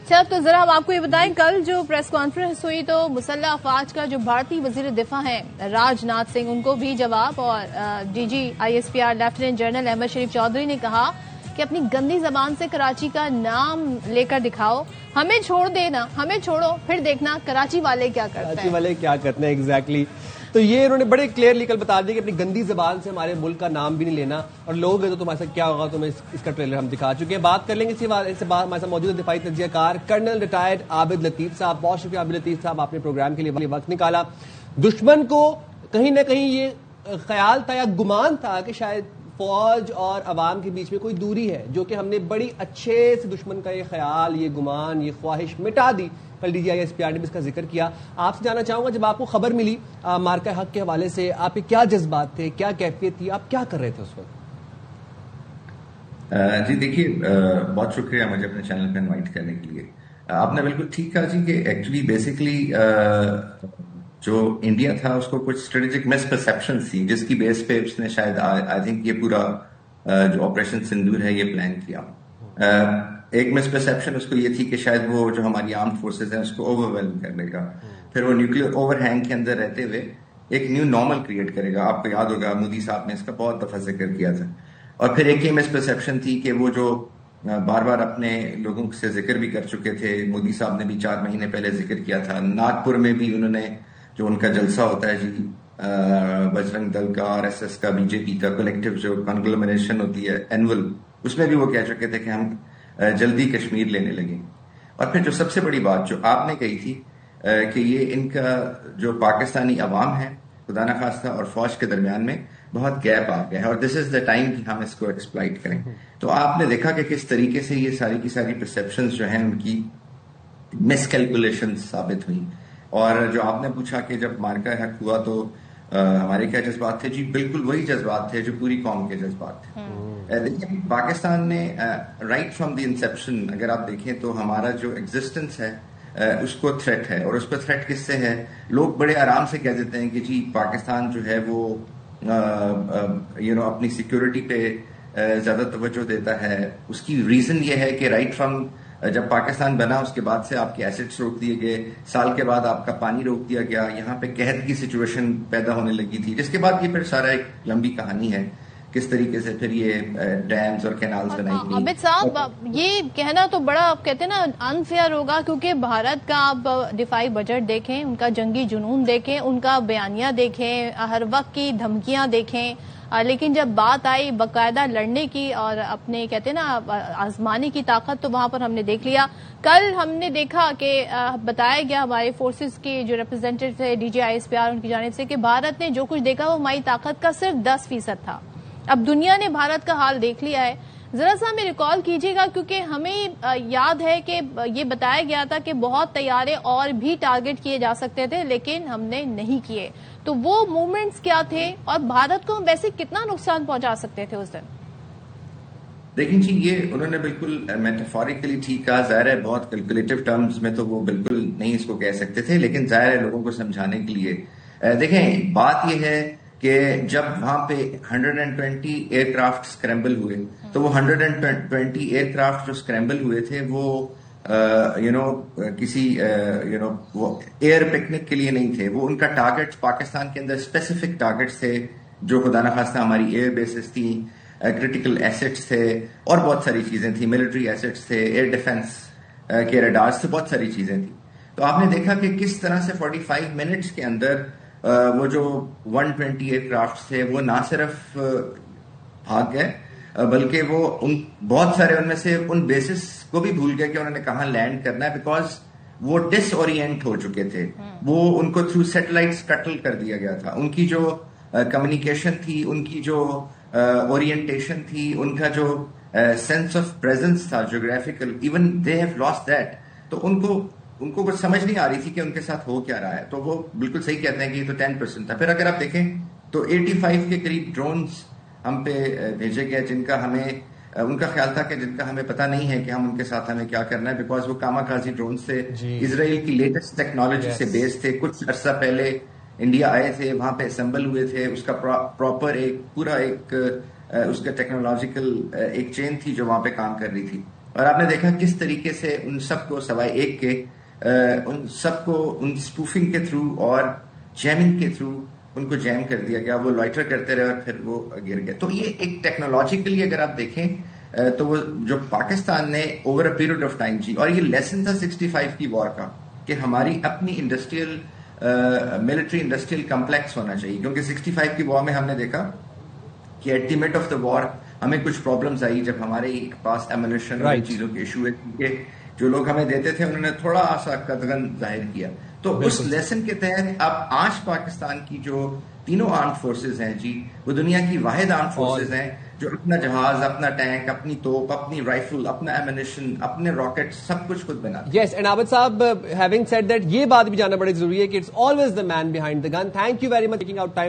اچھا، تو ذرا ہم آپ کو یہ بتائیں، کل جو پریس کانفرنس ہوئی تو مسلح افواج کا جو بھارتی وزیر دفاع ہیں راج ناتھ سنگھ، ان کو بھی جواب، اور D G I S P R lieutenant general Ahmed Sharif Chaudhry نے کہا کہ اپنی گندی زبان سے کراچی کا نام لے کر دکھاؤ، ہمیں چھوڑ دینا، ہمیں چھوڑو، پھر دیکھنا کراچی والے کیا کرتے ہیں۔ کراچی والے کیا کرتے ہیں، ایگزیکٹلی۔ تو یہ انہوں نے بڑے کلیئرلی کل بتا دیا کہ اپنی گندی زبان سے ہمارے ملک کا نام بھی نہیں لینا، اور لوگ تو تمہارے ساتھ کیا ہوگا، تمہیں اس کا ٹریلر ہم دکھا چکے ہیں۔ بات کر لیں گے اسی سے بعد ہمارے ساتھ موجود دفاعی تجزیہ کار کرنل ریٹائرڈ عابد لطیف صاحب۔ بہت شکریہ عابد لطیف صاحب، آپ نے پروگرام کے لیے وقت نکالا۔ دشمن کو کہیں نہ کہیں یہ خیال تھا یا گمان تھا کہ شاید فوج اور عوام کے بیچ میں کوئی دوری ہے، جو کہ ہم نے بڑی اچھے سے دشمن کا یہ خیال، یہ گمان، یہ خواہش مٹا دی۔ کل D G I S P R نے بھی اس کا ذکر کیا۔ آپ سے جاننا چاہوں گا، جب آپ کو خبر ملی مارکہ حق کے حوالے سے، آپ کے کیا جذبات تھے، کیا کیفیت تھی، آپ کیا کر رہے تھے اس وقت؟ جی دیکھیے، بہت شکریہ مجھے اپنے چینل پہ انوائٹ کرنے کے لیے۔ آپ نے بالکل ٹھیک کہا جی کہ ایکچولی بیسکلی جو انڈیا تھا اس کو کچھ اسٹریٹجک مس پرسیپشن تھی، جس کی بیس پہ اس نے شاید آئی تھنک یہ پورا جو آپریشن سندور ہے یہ پلان کیا۔ ایک مس پرسیپشن اس کو یہ تھی کہ شاید وہ جو ہماری آرمڈ فورسز ہیں اس کو اوور ویلم کرنے کا، پھر وہ نیوکلیر اوور ہینگ کے اندر رہتے ہوئے ایک نیو نارمل کریٹ کرے گا۔ آپ کو یاد ہوگا مودی صاحب نے اس کا بہت دفعہ ذکر کیا تھا۔ اور پھر ایک یہ مس پرسیپشن تھی کہ وہ جو بار بار اپنے لوگوں سے ذکر بھی کر چکے تھے، مودی صاحب نے بھی 4 مہینے پہلے ذکر کیا تھا، ناگپور میں بھی انہوں نے جو ان کا جلسہ ہوتا ہے جی بجرنگ دل کا، آر ایس ایس کا، بی جے پی کا کلیکٹیو جو کنگلومریشن ہوتی ہے اینول، اس میں بھی وہ کہہ چکے تھے کہ ہم جلدی کشمیر لینے لگیں۔ اور پھر جو سب سے بڑی بات جو آپ نے کہی تھی کہ یہ ان کا جو پاکستانی عوام ہے خدا نخواستہ اور فوج کے درمیان میں بہت گیپ آ گیا ہے، اور دس از دا ٹائم کہ ہم اس کو ایکسپلائٹ کریں۔ تو آپ نے دیکھا کہ کس طریقے سے یہ ساری کی ساری پرسیپشنز جو ہیں ان کی مس کیلکولیشن ثابت ہوئی۔ اور جو آپ نے پوچھا کہ جب مارکہ حق ہوا تو ہمارے کیا جذبات تھے، جی بالکل وہی جذبات تھے جو پوری قوم کے جذبات تھے۔ لیکن پاکستان نے رائٹ فرام دی انسیپشن اگر آپ دیکھیں تو ہمارا جو ایگزسٹنس ہے اس کو تھریٹ ہے، اور اس پہ تھریٹ کس سے ہے؟ لوگ بڑے آرام سے کہہ دیتے ہیں کہ جی پاکستان جو ہے وہ اپنی سیکیورٹی پہ زیادہ توجہ دیتا ہے۔ اس کی ریزن یہ ہے کہ رائٹ فرام جب پاکستان بنا اس کے بعد سے آپ کے ایسٹس روک دیے گئے، سال کے بعد آپ کا پانی روک دیا گیا، یہاں پہ قحط کی سچویشن پیدا ہونے لگی تھی، جس کے بعد یہ پھر سارا ایک لمبی کہانی ہے کس طریقے سے پھر یہ ڈیمز اور کینالز بنائی گئی۔ عابد صاحب، یہ کہنا تو بڑا آپ کہتے ہیں نا انفیئر ہوگا، کیونکہ بھارت کا آپ دفاعی بجٹ دیکھیں، ان کا جنگی جنون دیکھیں، ان کا بیانیہ دیکھیں، ہر وقت کی دھمکیاں دیکھیں، لیکن جب بات آئی باقاعدہ لڑنے کی اور اپنے کہتے ہیں نا آزمانے کی طاقت، تو وہاں پر ہم نے دیکھ لیا۔ کل ہم نے دیکھا کہ بتایا گیا ہمارے فورسز کے جو ریپرزینٹیو تھے D G I S P R ان کی جانب سے کہ بھارت نے جو کچھ دیکھا وہ ہماری طاقت کا صرف 10% تھا۔ اب دنیا نے بھارت کا حال دیکھ لیا ہے۔ ذرا سا ہمیں ریکال کیجیے گا، کیونکہ ہمیں یاد ہے کہ یہ بتایا گیا تھا کہ بہت طیارے اور بھی ٹارگٹ کیے جا سکتے تھے، لیکن ہم نے نہیں کیے۔ تو وہ موومنٹس کیا تھے، اور بھارت کو ہم ویسے کتنا نقصان پہنچا سکتے تھے اس دن؟ دیکھیں جی، یہ انہوں نے بالکل میٹافوریکلی ٹھیک کہا، ظاہر ہے بہت کیلکولیٹو ٹرمز میں تو وہ بالکل نہیں اس کو کہہ سکتے تھے، لیکن ظاہر ہے لوگوں کو سمجھانے کے لیے دیکھیں بات یہ ہے کہ جب وہاں پہ 120 ایئر کرافٹ اسکریمبل ہوئے تو وہ 120 ایئر کرافٹ جو اسکریمبل ہوئے تھے وہ کسی وہ ایئر پکنک کے لیے نہیں تھے، وہ ان کا ٹارگٹ پاکستان کے اندر اسپیسیفک ٹارگٹس تھے جو خدا نخواستہ ہماری ایئر بیسز تھیں، کرٹیکل ایسٹس تھے، اور بہت ساری چیزیں تھیں، ملٹری ایسٹس تھے، ایئر ڈیفنس کے ریڈارز تھے، بہت ساری چیزیں تھیں۔ تو آپ نے دیکھا کہ کس طرح سے 45 منٹس کے اندر وہ جو 120 ایئر کرافٹ تھے وہ نہ صرف بھاگ گئے بلکہ وہ بہت سارے ان میں سے ان بیسس کو بھی بھول گئے کہ انہوں نے کہاں لینڈ کرنا ہے، بیکاز وہ ڈس اورینٹ ہو چکے تھے، وہ ان کو تھرو سیٹلائٹس قتل کر دیا گیا تھا، ان کی جو کمیونیکیشن تھی، ان کی جو اورینٹیشن تھی، ان کا جو سینس آف پریزنس تھا geographical, even they have lost that. تو ان کو کچھ سمجھ نہیں آ رہی تھی کہ ان کے ساتھ ہو کیا رہا ہے۔ تو وہ بالکل صحیح کہتے ہیں کہ یہ تو 10% تھا۔ پھر اگر آپ دیکھیں تو 85 کے قریب ڈرونز ہم پہ بھیجے گئے، جن کا ہمیں ان کا خیال تھا کہ جن کا ہمیں پتہ نہیں ہے کہ ہم ان کے ساتھ ہمیں کیا کرنا ہے، بیکاز وہ کاما کازی ڈرونز تھے، اسرائیل کی لیٹسٹ ٹیکنالوجی سے بیس تھے، کچھ عرصہ پہلے انڈیا آئے تھے، وہاں پہ اسمبل ہوئے تھے، اس کا پراپر ایک پورا ایک اس کا ٹیکنالوجیکل ایک چین تھی جو وہاں پہ کام کر رہی تھی۔ اور آپ نے دیکھا کس طریقے سے ان سب کو سوائے ایک کے ان سب کو ان اسپوفنگ کے تھرو اور جیمنگ کے تھرو ان کو جیم کر دیا گیا, وہ لائٹر کرتے رہے اور پھر وہ گر گئے. تو یہ ایک ٹیکنالوجیکلی اگر آپ دیکھیں تو وہ جو پاکستان نے over a period of time جی, اور یہ لیسن تھا 65 کی وار کا کہ ہماری اپنی انڈسٹریل ملٹری انڈسٹریل کمپلیکس ہونا چاہیے, کیونکہ 65 کی وار میں ہم نے دیکھا کہ at the mid of the war ہمیں کچھ پرابلمز آئی جب ہمارے پاس ایمونیشن اور چیزوں کے ایشو ہے, کیونکہ جو لوگ ہمیں دیتے تھے انہوں نے تھوڑا سا قدغن ظاہر کیا. تو اس لیسن کے تحت اب آج پاکستان کی جو تینوں آرمڈ فورسز ہیں جی, وہ دنیا کی واحد آرمڈ فورسز ہیں جو اپنا جہاز, اپنا ٹینک, اپنی توپ, اپنی رائفل, اپنا ایمونیشن, اپنے راکٹ سب کچھ خود بناتے ہیں. یس, اینڈ عابد صاحب, ہیونگ سیڈ دیٹ, یہ بات بھی جاننا بڑی ضروری ہے کہ it's always the man behind the gun. Thank you very much taking out time